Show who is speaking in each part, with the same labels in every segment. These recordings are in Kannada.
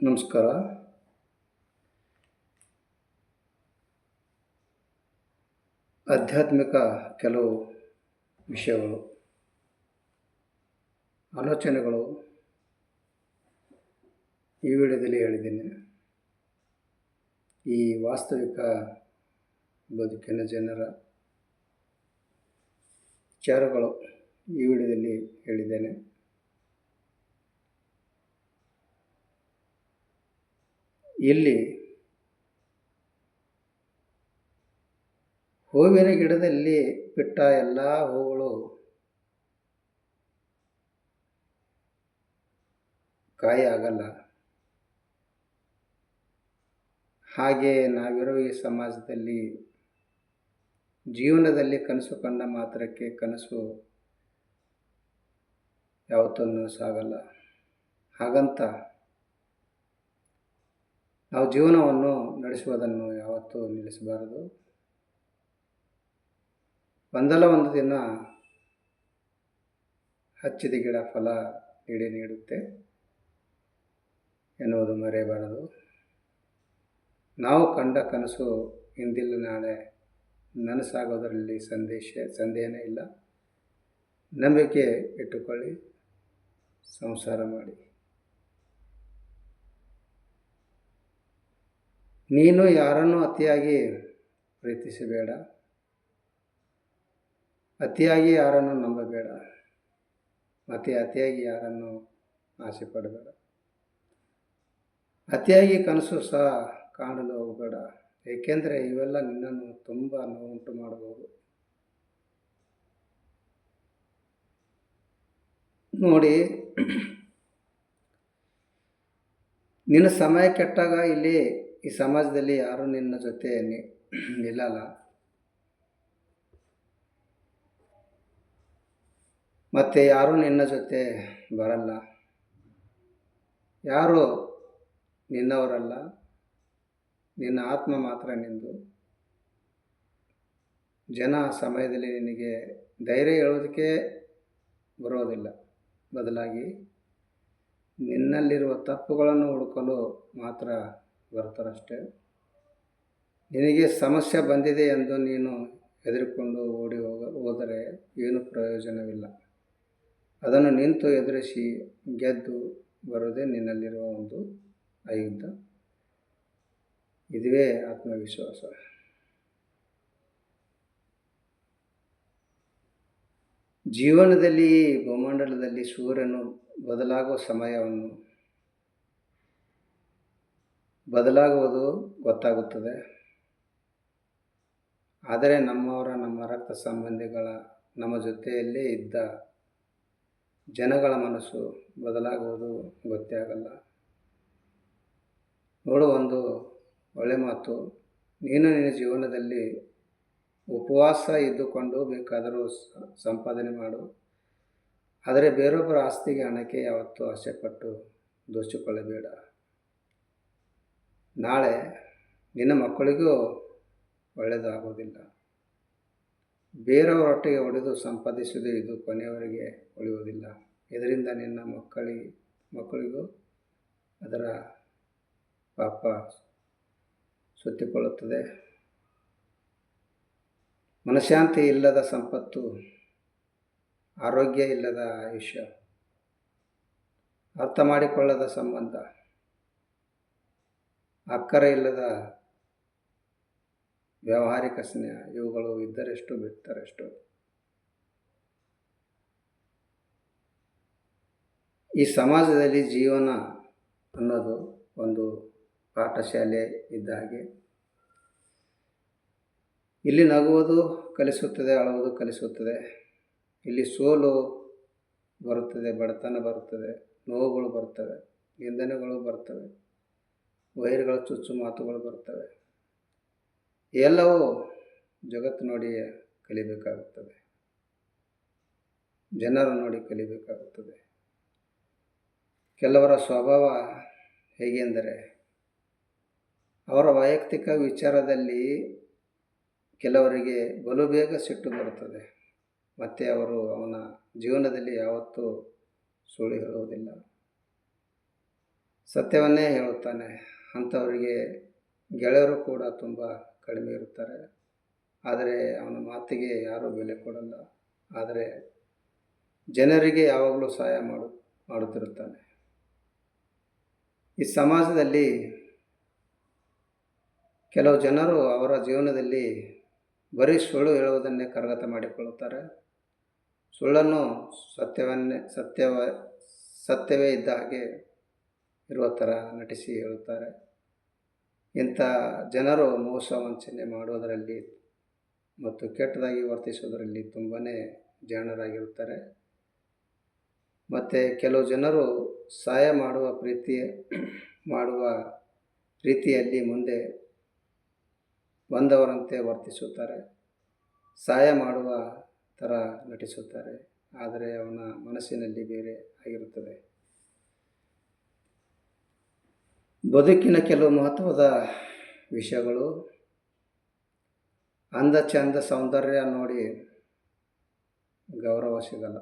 Speaker 1: ನಮಸ್ಕಾರ. ಆಧ್ಯಾತ್ಮಿಕ ಕೆಲವು ವಿಷಯಗಳು, ಆಲೋಚನೆಗಳು ಈ ವಿಡಿಯೋದಲ್ಲಿ ಹೇಳಿದ್ದೇನೆ. ಈ ವಾಸ್ತವಿಕ ಬದುಕಿನ ಜನರ ವಿಚಾರಗಳು ಈ ವಿಡಿಯೋದಲ್ಲಿ ಹೇಳಿದ್ದೇನೆ. ಇಲ್ಲಿ ಹೂವಿನ ಗಿಡದಲ್ಲಿ ಬಿಟ್ಟ ಎಲ್ಲ ಹೂಗಳು ಕಾಯಿ ಆಗಲ್ಲ. ಹಾಗೆ ನಾವಿರೋ ಈ ಸಮಾಜದಲ್ಲಿ ಜೀವನದಲ್ಲಿ ಕನಸು ಕಂಡ ಮಾತ್ರಕ್ಕೆ ಕನಸು ಯಾವತ್ತೂ ನನಸಾಗಲ್ಲ. ಹಾಗಂತ ನಾವು ಜೀವನವನ್ನು ನಡೆಸುವುದನ್ನು ಯಾವತ್ತೂ ನಿಲ್ಲಿಸಬಾರದು. ಒಂದಲ್ಲ ಒಂದು ದಿನ ಹಚ್ಚಿದ ಗಿಡ ಫಲ ನೀಡುತ್ತೆ ಎನ್ನುವುದು ಮರೆಯಬಾರದು. ನಾವು ಕಂಡ ಕನಸು ಇಂದಿಲ್ಲ ನಾಳೆ ನನಸಾಗೋದರಲ್ಲಿ ಸಂದೇಹನೇ ಇಲ್ಲ. ನಂಬಿಕೆ ಇಟ್ಟುಕೊಳ್ಳಿ, ಸಂಸಾರ ಮಾಡಿ. ನೀನು ಯಾರನ್ನು ಅತಿಯಾಗಿ ಪ್ರೀತಿಸಬೇಡ, ಅತಿಯಾಗಿ ಯಾರನ್ನು ನಂಬಬೇಡ, ಮತ್ತು ಅತಿಯಾಗಿ ಯಾರನ್ನು ಆಸೆ ಪಡಬೇಡ. ಅತಿಯಾಗಿ ಕನಸು ಸಹ ಕಾಣಲು ಹೋಗಬೇಡ, ಏಕೆಂದರೆ ಇವೆಲ್ಲ ನಿನ್ನನ್ನು ತುಂಬ ನೋವುಂಟು ಮಾಡಬಹುದು. ನೋಡಿ, ನಿನ್ನ ಸಮಯ ಕೆಟ್ಟಾಗ ಈ ಸಮಾಜದಲ್ಲಿ ಯಾರೂ ನಿನ್ನ ಜೊತೆ ನಿಲ್ಲಲ್ಲ. ಮತ್ತು ಯಾರೂ ನಿನ್ನ ಜೊತೆ ಬರಲ್ಲ. ಯಾರೂ ನಿನ್ನವರಲ್ಲ, ನಿನ್ನ ಆತ್ಮ ಮಾತ್ರ ನಿಂದು. ಜನ ಸಮಯದಲ್ಲಿ ನಿನಗೆ ಧೈರ್ಯ ಹೇಳೋದಕ್ಕೆ ಬರೋದಿಲ್ಲ, ಬದಲಾಗಿ ನಿನ್ನಲ್ಲಿರುವ ತಪ್ಪುಗಳನ್ನು ಹುಡುಕಲು ಮಾತ್ರ ಬರ್ತಾರಷ್ಟೆ. ನಿನಗೆ ಸಮಸ್ಯೆ ಬಂದಿದೆ ಎಂದು ನೀನು ಹೆದರಿಕೊಂಡು ಹೋದರೆ ಏನೂ ಪ್ರಯೋಜನವಿಲ್ಲ. ಅದನ್ನು ನಿಂತು ಎದುರಿಸಿ ಗೆದ್ದು ಬರೋದೇ ನಿನ್ನಲ್ಲಿರುವ ಒಂದು ಆಯುಧ. ಇದುವೇ ಆತ್ಮವಿಶ್ವಾಸ. ಜೀವನದಲ್ಲಿ ಭೂಮಂಡಲದಲ್ಲಿ ಸೂರ್ಯನು ಬದಲಾಗುವುದು ಗೊತ್ತಾಗುತ್ತದೆ. ಆದರೆ ನಮ್ಮ ರಕ್ತ ಸಂಬಂಧಿಗಳ, ನಮ್ಮ ಜೊತೆಯಲ್ಲೇ ಇದ್ದ ಜನಗಳ ಮನಸ್ಸು ಬದಲಾಗುವುದು ಗೊತ್ತೇ ಆಗಲ್ಲ. ನೋಡು, ಒಂದು ಒಳ್ಳೆ ಮಾತು, ನೀನು ನಿನ್ನ ಜೀವನದಲ್ಲಿ ಉಪವಾಸ ಇದ್ದುಕೊಂಡು ಬೇಕಾದರೂ ಸಂಪಾದನೆ ಮಾಡು, ಆದರೆ ಬೇರೊಬ್ಬರ ಆಸ್ತಿಗೆ, ಹಣಕ್ಕೆ ಯಾವತ್ತೂ ಆಸೆಪಟ್ಟು ದೋಚಿಕೊಳ್ಳಬೇಡ. ನಾಳೆ ನಿನ್ನ ಮಕ್ಕಳಿಗೂ ಒಳ್ಳೆಯದು ಆಗೋದಿಲ್ಲ. ಬೇರೆಯವರೊಟ್ಟಿಗೆ ಹೊಡೆದು ಸಂಪಾದಿಸುವುದು ಇದು ಕೊನೆಯವರೆಗೆ ಉಳಿಯುವುದಿಲ್ಲ. ಇದರಿಂದ ನಿನ್ನ ಮಕ್ಕಳಿಗೂ ಅದರ ಪಾಪ ಸುತ್ತಿಕೊಳ್ಳುತ್ತದೆ. ಮನಃಶಾಂತಿ ಇಲ್ಲದ ಸಂಪತ್ತು, ಆರೋಗ್ಯ ಇಲ್ಲದ ಆಯುಷ್ಯ, ಅರ್ಥ ಮಾಡಿಕೊಳ್ಳದ ಸಂಬಂಧ, ಅಕ್ಕರೆ ಇಲ್ಲದ ವ್ಯಾವಹಾರಿಕ ಸ್ನೇಹ, ಇವುಗಳು ಇದ್ದರೆಷ್ಟು ಬಿಟ್ಟರೆಷ್ಟು. ಈ ಸಮಾಜದಲ್ಲಿ ಜೀವನ ಅನ್ನೋದು ಒಂದು ಪಾಠಶಾಲೆ ಇದ್ದ ಹಾಗೆ. ಇಲ್ಲಿ ನಗುವುದು ಕಲಿಸುತ್ತದೆ, ಅಳುವುದು ಕಲಿಸುತ್ತದೆ. ಇಲ್ಲಿ ಸೋಲು ಬರುತ್ತದೆ, ಬಡತನ ಬರುತ್ತದೆ, ನೋವುಗಳು ಬರ್ತವೆ, ನಿಂದನೆಗಳು ಬರ್ತವೆ, ವೈರಿಗಳ ಚುಚ್ಚು ಮಾತುಗಳು ಬರ್ತವೆ. ಎಲ್ಲವೂ ಜಗತ್ತು ನೋಡಿ ಕಲಿಬೇಕಾಗುತ್ತದೆ, ಜನರು ನೋಡಿ ಕಲಿಬೇಕಾಗುತ್ತದೆ. ಕೆಲವರ ಸ್ವಭಾವ ಹೇಗೆಂದರೆ, ಅವರ ವೈಯಕ್ತಿಕ ವಿಚಾರದಲ್ಲಿ ಕೆಲವರಿಗೆ ಬಲು ಬೇಗ ಸಿಟ್ಟು ಬರುತ್ತದೆ, ಮತ್ತು ಅವರು ಅವನ ಜೀವನದಲ್ಲಿ ಯಾವತ್ತೂ ಸುಳ್ಳು ಹೇಳುವುದಿಲ್ಲ. ಸತ್ಯವನ್ನೇ ಹೇಳುತ್ತಾನೆ. ಅಂಥವರಿಗೆ ಗೆಳೆಯರು ಕೂಡ ತುಂಬ ಕಡಿಮೆ ಇರುತ್ತಾರೆ. ಆದರೆ ಅವನ ಮಾತಿಗೆ ಯಾರೂ ಬೆಲೆ ಕೊಡಲ್ಲ. ಆದರೆ ಜನರಿಗೆ ಯಾವಾಗಲೂ ಸಹಾಯ ಮಾಡುತ್ತಿರುತ್ತಾನೆ. ಈ ಸಮಾಜದಲ್ಲಿ ಕೆಲವು ಜನರು ಅವರ ಜೀವನದಲ್ಲಿ ಬರೀ ಸುಳ್ಳು ಹೇಳುವುದನ್ನೇ ಕರಗತ ಮಾಡಿಕೊಳ್ಳುತ್ತಾರೆ. ಸುಳ್ಳನ್ನು ಸತ್ಯವೇ ಇದ್ದ ಹಾಗೆ ಇರುವ ಥರ ನಟಿಸಿ ಹೇಳುತ್ತಾರೆ. ಇಂಥ ಜನರು ಮೋಸ ವಂಚನೆ ಮಾಡುವುದರಲ್ಲಿ ಮತ್ತು ಕೆಟ್ಟದಾಗಿ ವರ್ತಿಸುವುದರಲ್ಲಿ ತುಂಬಾ ಜಾಣರಾಗಿರುತ್ತಾರೆ. ಮತ್ತು ಕೆಲವು ಜನರು ಸಹಾಯ ಮಾಡುವ ರೀತಿಯಲ್ಲಿ ಮುಂದೆ ಬಂದವರಂತೆ ವರ್ತಿಸುತ್ತಾರೆ. ಸಹಾಯ ಮಾಡುವ ಥರ ನಟಿಸುತ್ತಾರೆ, ಆದರೆ ಅವನ ಮನಸ್ಸಿನಲ್ಲಿ ಬೇರೆ ಆಗಿರುತ್ತದೆ. ಬದುಕಿನ ಕೆಲವು ಮಹತ್ವದ ವಿಷಯಗಳು: ಅಂದ ಚಂದ ಸೌಂದರ್ಯ ನೋಡಿ ಗೌರವ ಸಿಗಲ್ಲ.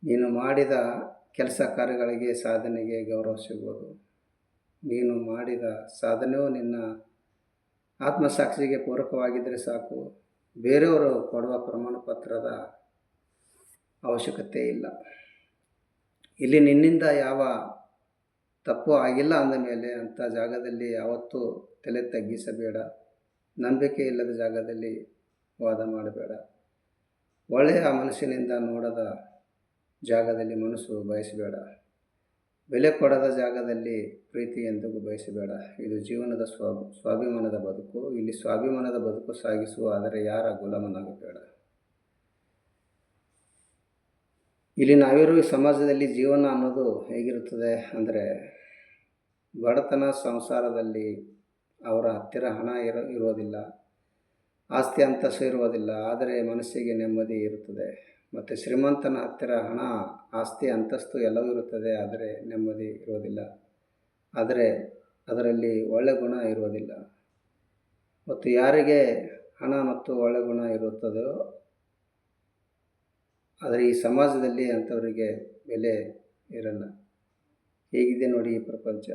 Speaker 1: ನೀನು ಮಾಡಿದ ಕೆಲಸ ಕಾರ್ಯಗಳಿಗೆ ಸಾಧನೆಗೆ ಗೌರವ ಸಿಗ್ಬೋದು. ನೀನು ಮಾಡಿದ ಸಾಧನೆಯು ನಿನ್ನ ಆತ್ಮಸಾಕ್ಷಿಗೆ ಪೂರಕವಾಗಿದ್ದರೆ ಸಾಕು. ಬೇರೆಯವರು ಕೊಡುವ ಪ್ರಮಾಣ ಪತ್ರದ ಅವಶ್ಯಕತೆ ಇಲ್ಲ. ಇಲ್ಲಿ ನಿನ್ನಿಂದ ಯಾವ ತಪ್ಪು ಆಗಿಲ್ಲ ಅಂದ ಮೇಲೆ ಅಂಥ ಜಾಗದಲ್ಲಿ ಯಾವತ್ತೂ ತಲೆ ತಗ್ಗಿಸಬೇಡ. ನಂಬಿಕೆ ಇಲ್ಲದ ಜಾಗದಲ್ಲಿ ವಾದ ಮಾಡಬೇಡ. ಒಳ್ಳೆಯ ಮನಸ್ಸಿನಿಂದ ನೋಡದ ಜಾಗದಲ್ಲಿ ಮನಸ್ಸು ಬಯಸಬೇಡ. ಬೆಲೆ ಕೊಡದ ಜಾಗದಲ್ಲಿ ಪ್ರೀತಿ ಎಂದಿಗೂ ಬಯಸಬೇಡ. ಇದು ಜೀವನದ ಸ್ವಾಭಿಮಾನದ ಬದುಕು. ಇಲ್ಲಿ ಸ್ವಾಭಿಮಾನದ ಬದುಕು ಸಾಗಿಸುವ, ಆದರೆ ಯಾರ ಗುಲಾಮನಾಗಬೇಡ. ಇಲ್ಲಿ ನಾವಿರುವ ಸಮಾಜದಲ್ಲಿ ಜೀವನ ಅನ್ನೋದು ಹೇಗಿರುತ್ತದೆ ಅಂದರೆ, ಬಡತನ ಸಂಸಾರದಲ್ಲಿ ಅವರ ಹತ್ತಿರ ಹಣ ಇರುವುದಿಲ್ಲ, ಆಸ್ತಿ ಅಂತಸ್ತು ಇರುವುದಿಲ್ಲ, ಆದರೆ ಮನಸ್ಸಿಗೆ ನೆಮ್ಮದಿ ಇರುತ್ತದೆ. ಮತ್ತು ಶ್ರೀಮಂತನ ಹತ್ತಿರ ಹಣ, ಆಸ್ತಿ, ಅಂತಸ್ತು ಎಲ್ಲವೂ ಇರುತ್ತದೆ, ಆದರೆ ನೆಮ್ಮದಿ ಇರುವುದಿಲ್ಲ. ಆದರೆ ಅದರಲ್ಲಿ ಒಳ್ಳೆ ಗುಣ ಇರುವುದಿಲ್ಲ. ಮತ್ತು ಯಾರಿಗೆ ಹಣ ಮತ್ತು ಒಳ್ಳೆ ಗುಣ ಇರುತ್ತದೋ, ಆದರೆ ಈ ಸಮಾಜದಲ್ಲಿ ಅಂಥವರಿಗೆ ಬೆಲೆ ಇರಲ್ಲ. ಹೇಗಿದೆ ನೋಡಿ ಈ ಪ್ರಪಂಚ.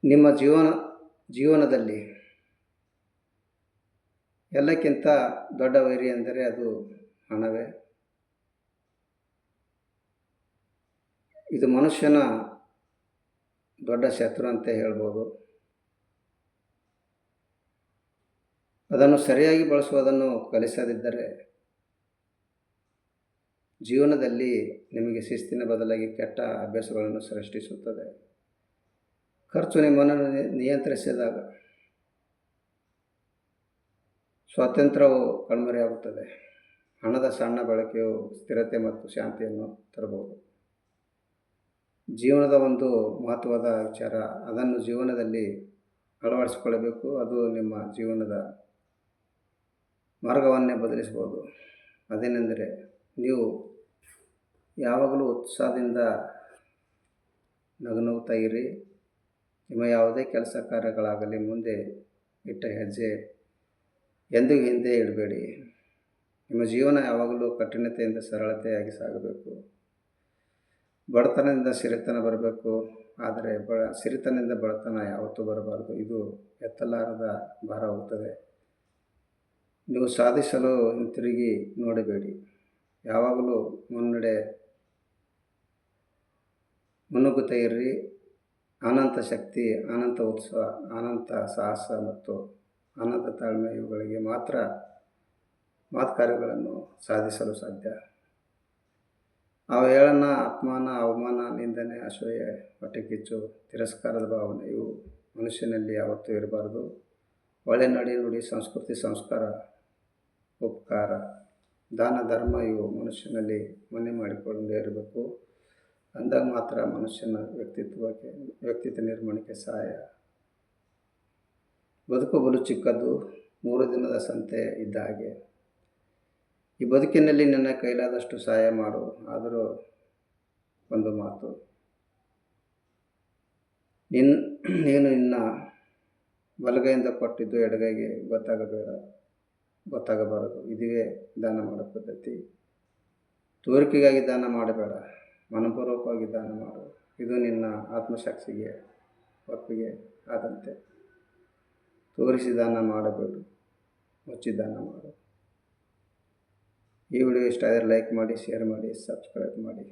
Speaker 1: ನಿಮ್ಮ ಜೀವನದಲ್ಲಿ ಎಲ್ಲಕ್ಕಿಂತ ದೊಡ್ಡ ವೈರಿ ಎಂದರೆ ಅದು ಹಣವೇ. ಇದು ಮನುಷ್ಯನ ದೊಡ್ಡ ಶತ್ರು ಅಂತ ಹೇಳ್ಬೋದು. ಅದನ್ನು ಸರಿಯಾಗಿ ಬಳಸುವುದನ್ನು ಕಲಿಸದಿದ್ದರೆ ಜೀವನದಲ್ಲಿ ನಿಮಗೆ ಶಿಸ್ತಿನ ಬದಲಾಗಿ ಕೆಟ್ಟ ಅಭ್ಯಾಸಗಳನ್ನು ಸೃಷ್ಟಿಸುತ್ತದೆ. ಖರ್ಚು ನಿಮ್ಮನ್ನು ನಿಯಂತ್ರಿಸಿದಾಗ ಸ್ವಾತಂತ್ರ್ಯವು ಕಣ್ಮರೆಯಾಗುತ್ತದೆ. ಹಣದ ಸಣ್ಣ ಬಳಕೆಯು ಸ್ಥಿರತೆ ಮತ್ತು ಶಾಂತಿಯನ್ನು ತರಬಹುದು. ಜೀವನದ ಒಂದು ಮಹತ್ವದ ವಿಚಾರ, ಅದನ್ನು ಜೀವನದಲ್ಲಿ ಅಳವಡಿಸಿಕೊಳ್ಳಬೇಕು. ಅದು ನಿಮ್ಮ ಜೀವನದ ಮಾರ್ಗವನ್ನೇ ಬದಲಿಸಬಹುದು. ಅದೇನೆಂದರೆ, ನೀವು ಯಾವಾಗಲೂ ಉತ್ಸಾಹದಿಂದ ನಗುತ್ತಾ ಇರಿ. ನಿಮ್ಮ ಯಾವುದೇ ಕೆಲಸ ಕಾರ್ಯಗಳಾಗಲಿ, ಮುಂದೆ ಇಟ್ಟ ಹೆಜ್ಜೆ ಎಂದಿಗೂ ಹಿಂದೆ ಇಡಬೇಡಿ. ನಿಮ್ಮ ಜೀವನ ಯಾವಾಗಲೂ ಕಠಿಣತೆಯಿಂದ ಸರಳತೆಯಾಗಿ ಸಾಗಬೇಕು. ಬಡತನದಿಂದ ಸಿರಿತನ ಬರಬೇಕು, ಆದರೆ ಸಿರಿತನದಿಂದ ಬಡತನ ಯಾವತ್ತೂ ಬರಬಾರದು. ಇದು ಎತ್ತಲಾರದ ಭಾರವಾಗುತ್ತದೆ. ನೀವು ಸಾಧಿಸಲು ಹಿಂತಿರುಗಿ ನೋಡಬೇಡಿ. ಯಾವಾಗಲೂ ಮುನ್ನುಗ್ಗುತ್ತಾ ಇರ್ರಿ. ಅನಂತ ಶಕ್ತಿ, ಅನಂತ ಉತ್ಸಾಹ, ಅನಂತ ಸಾಹಸ ಮತ್ತು ಅನಂತ ತಾಳ್ಮೆ ಇವುಗಳಿಗೆ ಮಾತ್ರ ಕಾರ್ಯಗಳನ್ನು ಸಾಧಿಸಲು ಸಾಧ್ಯ. ಅವಹೇಳನ, ಅಪಮಾನ, ಅವಮಾನ, ನಿಂದನೆ, ಅಸೂಯೆ, ಹೊಟ್ಟೆಕಿಚ್ಚು, ತಿರಸ್ಕಾರದ ಭಾವನೆ ಇವು ಮನುಷ್ಯನಲ್ಲಿ ಯಾವತ್ತೂ ಇರಬಾರದು. ಒಳ್ಳೆ ನುಡಿ, ಸಂಸ್ಕೃತಿ, ಸಂಸ್ಕಾರ, ಉಪಕಾರ, ದಾನ, ಧರ್ಮ ಇವು ಮನುಷ್ಯನಲ್ಲಿ ಮನೆ ಮಾಡಿಕೊಂಡೇ ಇರಬೇಕು. ಅಂದಾಗ ಮಾತ್ರ ಮನುಷ್ಯನ ವ್ಯಕ್ತಿತ್ವ ನಿರ್ಮಾಣಕ್ಕೆ ಸಹಾಯ. ಬದುಕು ಬಲು ಚಿಕ್ಕದು, 3 ದಿನದ ಸಂತೆ ಇದ್ದ ಹಾಗೆ. ಈ ಬದುಕಿನಲ್ಲಿ ನಿನ್ನ ಕೈಲಾದಷ್ಟು ಸಹಾಯ ಮಾಡು. ಆದರೂ ಒಂದು ಮಾತು, ನೀನು ನಿನ್ನ ಬಲಗೈಯಿಂದ ಕೊಟ್ಟಿದ್ದು ಎಡಗೈಗೆ ಗೊತ್ತಾಗಬಾರದು. ಇದುವೇ ದಾನ ಮಾಡೋ ಪದ್ಧತಿ. ತೋರಿಕೆಗಾಗಿ ದಾನ ಮಾಡಬೇಡ, ಮನಪೂರ್ವಕವಾಗಿ ದಾನ ಮಾಡು. ಇದು ನಿನ್ನ ಆತ್ಮಸಾಕ್ಷಿಗೆ ಒಪ್ಪಿಗೆ ಆದಂತೆ. ತೋರಿಸಿ ದಾನ ಮಾಡಬೇಡು, ಮುಚ್ಚಿ ದಾನ ಮಾಡು. ಈ ವಿಡಿಯೋ ಇಷ್ಟ ಆದರೆ ಲೈಕ್ ಮಾಡಿ, ಶೇರ್ ಮಾಡಿ, ಸಬ್ಸ್ಕ್ರೈಬ್ ಮಾಡಿ.